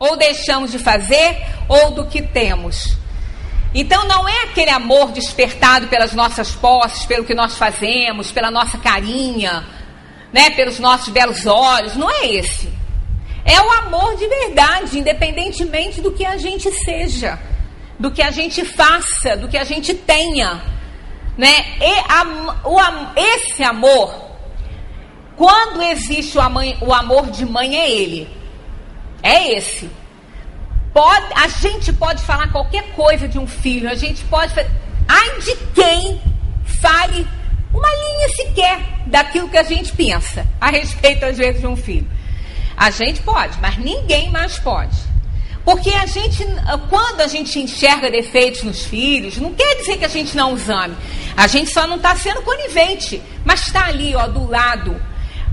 ou deixamos de fazer, ou do que temos. Então não é aquele amor despertado pelas nossas posses, pelo que nós fazemos, pela nossa carinha, né, pelos nossos belos olhos, não é esse. É o amor de verdade, independentemente do que a gente seja, do que a gente faça, do que a gente tenha, né? Esse amor, quando existe o amor de mãe, é ele. É esse. A gente pode falar qualquer coisa de um filho, a gente pode... Ai de quem fale uma linha sequer daquilo que a gente pensa a respeito, às vezes, de um filho. A gente pode, mas ninguém mais pode. Porque quando a gente enxerga defeitos nos filhos, não quer dizer que a gente não os ame. A gente só não está sendo conivente, mas está ali, ó, do lado.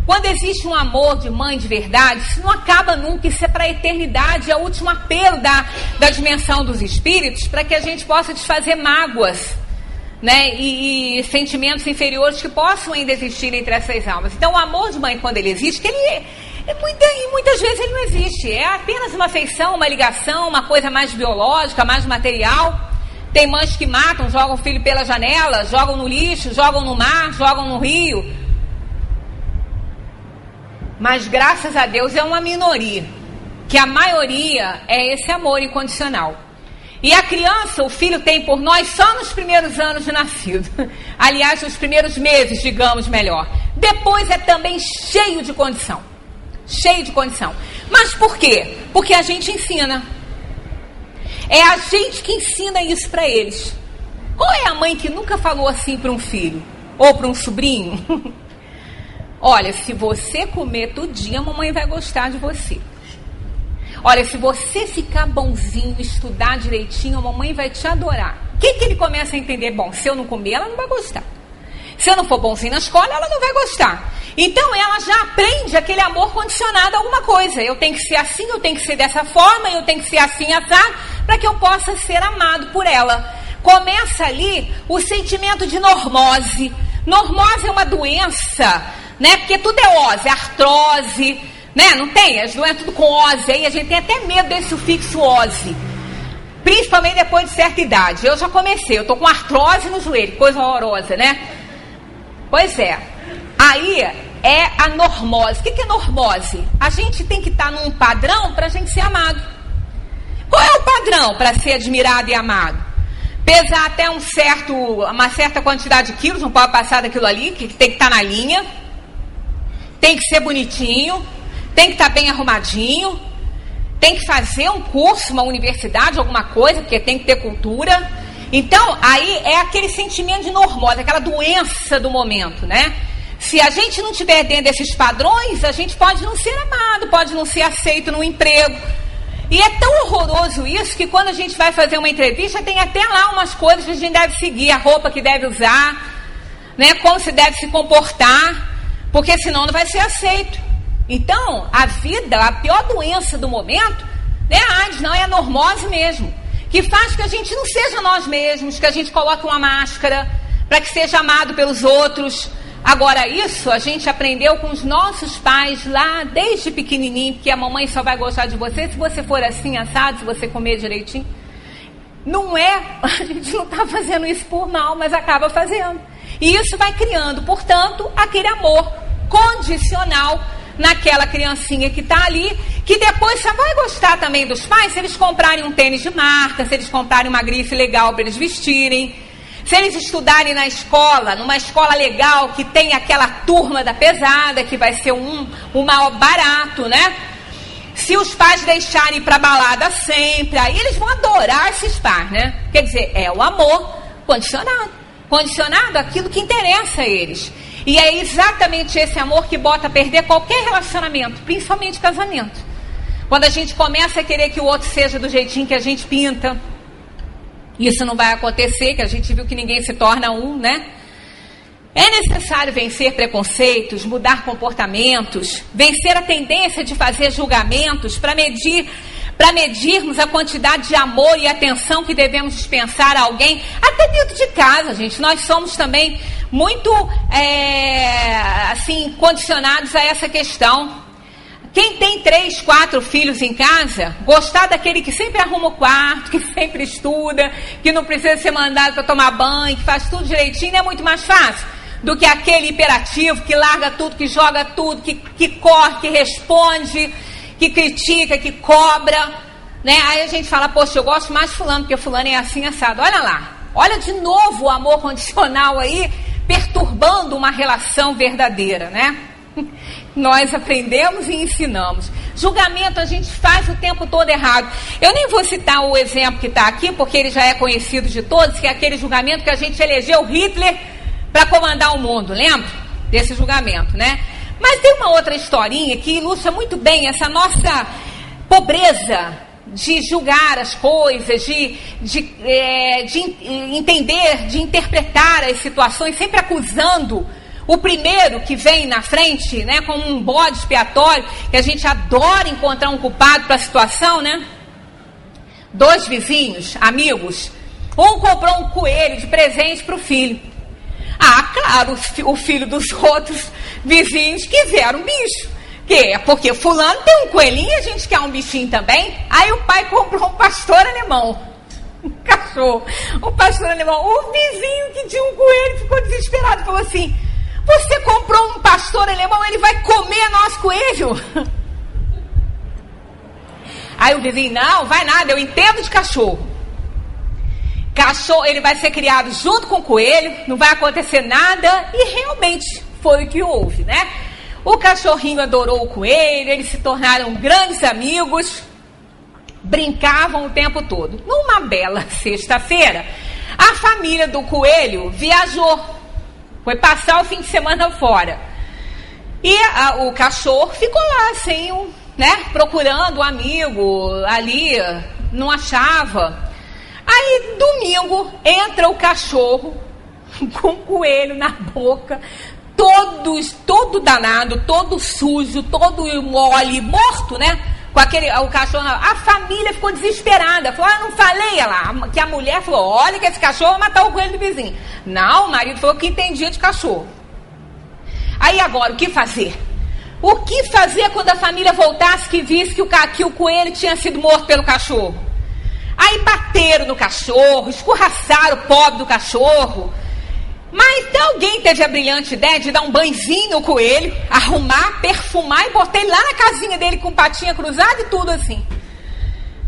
Quando existe um amor de mãe de verdade, isso não acaba nunca, isso é para a eternidade, é o último apelo da dimensão dos espíritos, para que a gente possa desfazer mágoas, né, e sentimentos inferiores que possam ainda existir entre essas almas. Então o amor de mãe, quando ele existe, que muitas vezes ele não existe, é apenas uma afeição, uma ligação, uma coisa mais biológica, mais material. Tem mães que matam, jogam o filho pela janela, jogam no lixo, jogam no mar, jogam no rio. Mas graças a Deus é uma minoria, que a maioria é esse amor incondicional. E a criança, o filho tem por nós só nos primeiros anos de nascido. Aliás, nos primeiros meses, digamos melhor. Depois é também cheio de condição. Cheio de condição. Mas por quê? Porque a gente ensina. É a gente que ensina isso para eles. Qual é a mãe que nunca falou assim para um filho? Ou para um sobrinho? Olha, se você comer tudinho, a mamãe vai gostar de você. Olha, se você ficar bonzinho, estudar direitinho, a mamãe vai te adorar. O que ele começa a entender? Bom, se eu não comer, ela não vai gostar. Se eu não for bonzinho na escola, ela não vai gostar. Então ela já aprende aquele amor condicionado a alguma coisa. Eu tenho que ser assim, eu tenho que ser dessa forma, eu tenho que ser assim, assado, para que eu possa ser amado por ela. Começa ali o sentimento de normose. Normose é uma doença, né? Porque tudo é ose, artrose, né? Não tem? As doenças tudo com ose. Aí a gente tem até medo desse sufixo ose. Principalmente depois de certa idade. Eu já comecei, eu tô com artrose no joelho, coisa horrorosa, né? Pois é. Aí é a normose. O que é normose? A gente tem que estar num padrão para a gente ser amado. Qual é o padrão para ser admirado e amado? Pesar até uma certa quantidade de quilos, não pode passar daquilo ali, que tem que estar na linha. Tem que ser bonitinho, tem que estar bem arrumadinho, tem que fazer um curso, uma universidade, alguma coisa, porque tem que ter cultura. Então, aí é aquele sentimento de normose, aquela doença do momento, né? Se a gente não estiver dentro desses padrões, a gente pode não ser amado, pode não ser aceito no emprego. E é tão horroroso isso que quando a gente vai fazer uma entrevista, tem até lá umas coisas que a gente deve seguir, a roupa que deve usar, né? Como se deve se comportar, porque senão não vai ser aceito. Então, a vida, a pior doença do momento, não é a AIDS, não, é a normose mesmo, que faz que a gente não seja nós mesmos, que a gente coloque uma máscara para que seja amado pelos outros. Agora, isso a gente aprendeu com os nossos pais lá desde pequenininho, que a mamãe só vai gostar de você se você for assim, assado, se você comer direitinho. Não é, a gente não está fazendo isso por mal, mas acaba fazendo. E isso vai criando, portanto, aquele amor condicional naquela criancinha que está ali, que depois só vai gostar também dos pais se eles comprarem um tênis de marca, se eles comprarem uma grife legal para eles vestirem, se eles estudarem na escola, numa escola legal que tem aquela turma da pesada, que vai ser um maior barato, né? Se os pais deixarem ir para balada sempre, aí eles vão adorar esses pais, né? Quer dizer, é o amor condicionado àquilo que interessa a eles. E é exatamente esse amor que bota a perder qualquer relacionamento, principalmente casamento. Quando a gente começa a querer que o outro seja do jeitinho que a gente pinta, isso não vai acontecer, que a gente viu que ninguém se torna um, né? É necessário vencer preconceitos, mudar comportamentos, vencer a tendência de fazer julgamentos para medirmos a quantidade de amor e atenção que devemos dispensar a alguém, até dentro de casa, gente. Nós somos também muito, condicionados a essa questão. Quem tem 3, 4 filhos em casa, gostar daquele que sempre arruma o quarto, que sempre estuda, que não precisa ser mandado para tomar banho, que faz tudo direitinho, é muito mais fácil do que aquele hiperativo que larga tudo, que joga tudo, que corre, que responde, que critica, que cobra, né? Aí a gente fala, poxa, eu gosto mais de fulano, porque fulano é assim, assado. Olha lá, olha de novo o amor condicional aí, perturbando uma relação verdadeira, né? Nós aprendemos e ensinamos. Julgamento a gente faz o tempo todo errado. Eu nem vou citar o exemplo que está aqui, porque ele já é conhecido de todos, que é aquele julgamento que a gente elegeu Hitler para comandar o mundo, lembra? Desse julgamento, né? Mas tem uma outra historinha que ilustra muito bem essa nossa pobreza de julgar as coisas, de entender, de interpretar as situações, sempre acusando o primeiro que vem na frente, né, como um bode expiatório, que a gente adora encontrar um culpado para a situação, né? 2 vizinhos, amigos, um comprou um coelho de presente para o filho. Ah, claro, o filho dos outros vizinhos quiseram um bicho. Que é porque fulano tem um coelhinho e a gente quer um bichinho também. Aí o pai comprou um pastor alemão. Um cachorro. O pastor alemão. O vizinho que tinha um coelho ficou desesperado. Falou assim, você comprou um pastor alemão, ele vai comer nosso coelho? Aí o vizinho, não, vai nada, eu entendo de cachorro. Cachorro, ele vai ser criado junto com o coelho, não vai acontecer nada, e realmente foi o que houve, né? O cachorrinho adorou o coelho, eles se tornaram grandes amigos, brincavam o tempo todo. Numa bela sexta-feira, a família do coelho viajou, foi passar o fim de semana fora. E o cachorro ficou lá, assim, né, procurando um amigo ali, não achava. Aí, domingo, entra o cachorro com o coelho na boca, todo danado, todo sujo, todo mole, morto, né? Com o cachorro. A família ficou desesperada. Falou, não falei lá. Que a mulher falou, olha que esse cachorro vai matar o coelho do vizinho. Não, o marido falou que entendia de cachorro. Aí agora, o que fazer? O que fazer quando a família voltasse que visse que o coelho tinha sido morto pelo cachorro? Aí bateram no cachorro, escorraçaram o pobre do cachorro. Mas alguém teve a brilhante ideia de dar um banhozinho no coelho, arrumar, perfumar e botar ele lá na casinha dele com patinha cruzada e tudo assim.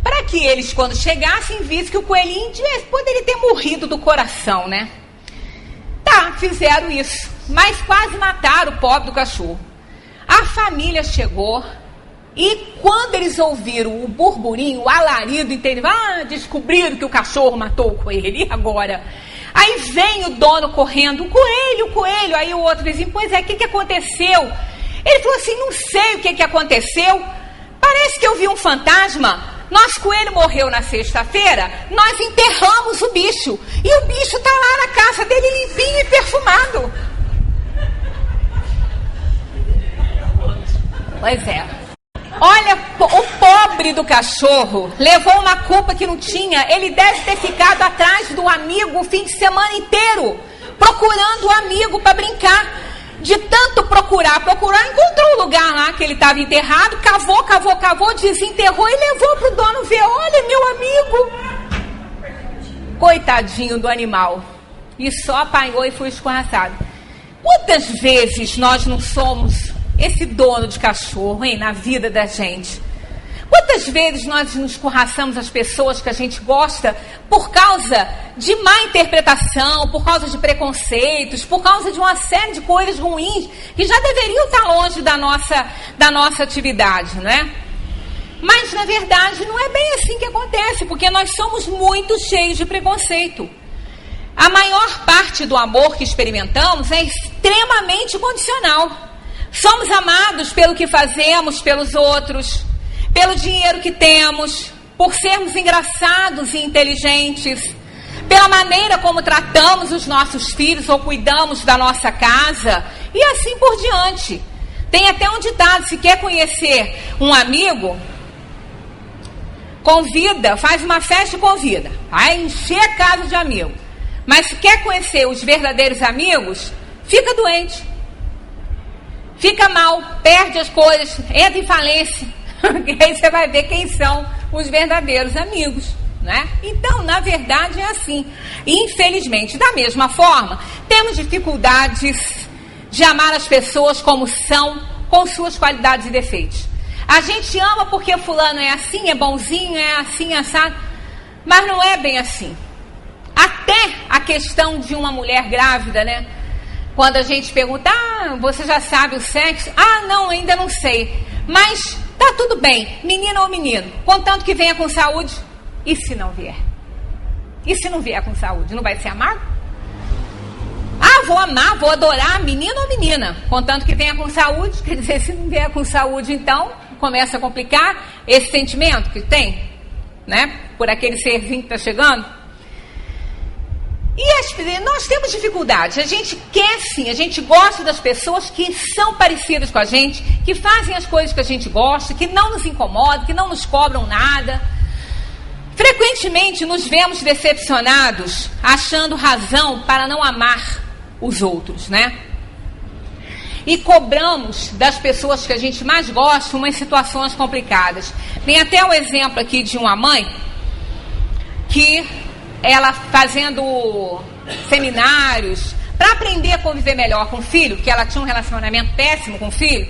Para que eles, quando chegassem, vissem que o coelhinho poderia ter morrido do coração, né? Tá, fizeram isso, mas quase mataram o pobre do cachorro. A família chegou e quando eles ouviram o burburinho, o alarido, entenderam, descobriram que o cachorro matou o coelho, e agora? Aí vem o dono correndo, o coelho. Aí o outro vizinho, pois é, o que aconteceu? Ele falou assim, não sei o que aconteceu. Parece que eu vi um fantasma. Nosso coelho morreu na sexta-feira, nós enterramos o bicho. E o bicho tá lá na casa dele limpinho e perfumado. Pois é. Olha, o pobre do cachorro levou uma culpa que não tinha. Ele deve ter ficado atrás do amigo o fim de semana inteiro, procurando o amigo para brincar. De tanto procurar, encontrou o lugar lá que ele estava enterrado, cavou, desenterrou e levou para o dono ver. Olha, meu amigo. Coitadinho do animal. E só apanhou e foi escorraçado. Quantas vezes nós não somos esse dono de cachorro, hein, na vida da gente? Quantas vezes nós nos escorraçamos as pessoas que a gente gosta por causa de má interpretação, por causa de preconceitos, por causa de uma série de coisas ruins que já deveriam estar longe da nossa atividade, não é? Mas, na verdade, não é bem assim que acontece, porque nós somos muito cheios de preconceito. A maior parte do amor que experimentamos é extremamente condicional. Somos amados pelo que fazemos pelos outros, pelo dinheiro que temos, por sermos engraçados e inteligentes, pela maneira como tratamos os nossos filhos ou cuidamos da nossa casa e assim por diante. Tem até um ditado, se quer conhecer um amigo, convida, faz uma festa e convida. Vai encher a casa de amigos. Mas se quer conhecer os verdadeiros amigos, fica doente. fica mal, perde as coisas, entra em falência. E aí você vai ver quem são os verdadeiros amigos, né? Então, na verdade, é assim. Infelizmente, da mesma forma, temos dificuldades de amar as pessoas como são, com suas qualidades e defeitos. A gente ama porque fulano é assim, é bonzinho, é assim, assado, mas não é bem assim. Até a questão de uma mulher grávida, né? Quando a gente pergunta, você já sabe o sexo? Não, ainda não sei. Mas tá tudo bem, menina ou menino, contanto que venha com saúde. E se não vier? E se não vier com saúde, não vai ser amado? Vou amar, vou adorar, menino ou menina, contanto que venha com saúde. Quer dizer, se não vier com saúde, então começa a complicar esse sentimento que tem, né? Por aquele serzinho que está chegando. E nós temos dificuldades. A gente quer sim, a gente gosta das pessoas que são parecidas com a gente, que fazem as coisas que a gente gosta, que não nos incomodam, que não nos cobram nada. Frequentemente nos vemos decepcionados, achando razão para não amar os outros, né? E cobramos das pessoas que a gente mais gosta umas situações complicadas. Tem até um exemplo aqui de uma mãe que ela fazendo seminários para aprender a conviver melhor com o filho, que ela tinha um relacionamento péssimo com o filho,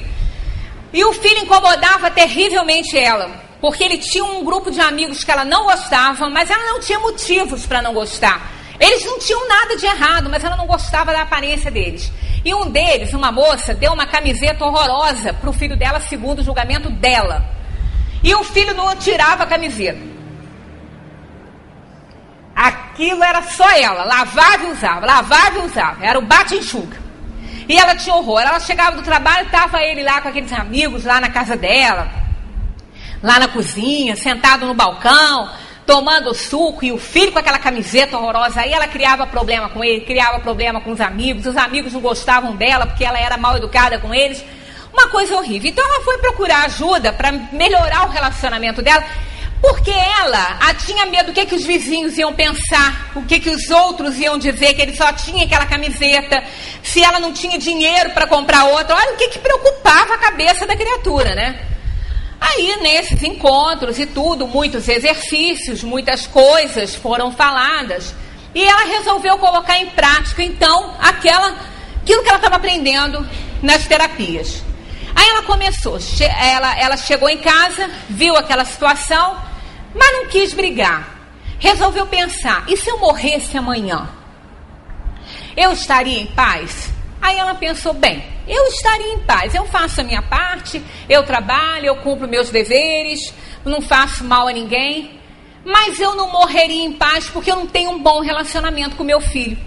e o filho incomodava terrivelmente ela, porque ele tinha um grupo de amigos que ela não gostava, mas ela não tinha motivos para não gostar. Eles não tinham nada de errado, mas ela não gostava da aparência deles. E um deles, uma moça, deu uma camiseta horrorosa para o filho dela, segundo o julgamento dela. E o filho não tirava a camiseta. Aquilo era só ela, lavava e usava. Era o bate-enxuga. E ela tinha horror. Ela chegava do trabalho, estava ele lá com aqueles amigos, lá na casa dela, lá na cozinha, sentado no balcão, tomando suco, e o filho com aquela camiseta horrorosa. Aí ela criava problema com ele, criava problema com os amigos não gostavam dela porque ela era mal educada com eles, uma coisa horrível. Então ela foi procurar ajuda para melhorar o relacionamento dela, porque ela tinha medo do que os vizinhos iam pensar, o que os outros iam dizer, que ele só tinha aquela camiseta, se ela não tinha dinheiro para comprar outra. Olha o que preocupava a cabeça da criatura, né? Aí, nesses encontros e tudo, muitos exercícios, muitas coisas foram faladas. E ela resolveu colocar em prática, então, aquilo que ela estava aprendendo nas terapias. Aí ela começou, ela chegou em casa, viu aquela situação, mas não quis brigar. Resolveu pensar, e se eu morresse amanhã? Eu estaria em paz? Aí ela pensou, bem, eu estaria em paz, eu faço a minha parte, eu trabalho, eu cumpro meus deveres, não faço mal a ninguém, mas eu não morreria em paz porque eu não tenho um bom relacionamento com meu filho.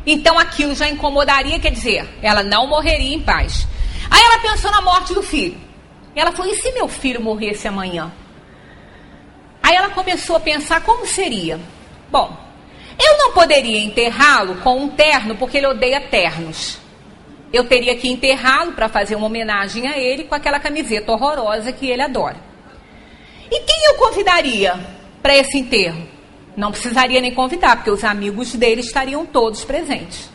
Então aquilo já incomodaria, quer dizer, ela não morreria em paz. Aí ela pensou na morte do filho. Ela falou, e se meu filho morresse amanhã? Aí ela começou a pensar como seria. Bom, eu não poderia enterrá-lo com um terno, porque ele odeia ternos. Eu teria que enterrá-lo para fazer uma homenagem a ele com aquela camiseta horrorosa que ele adora. E quem eu convidaria para esse enterro? Não precisaria nem convidar, porque os amigos dele estariam todos presentes.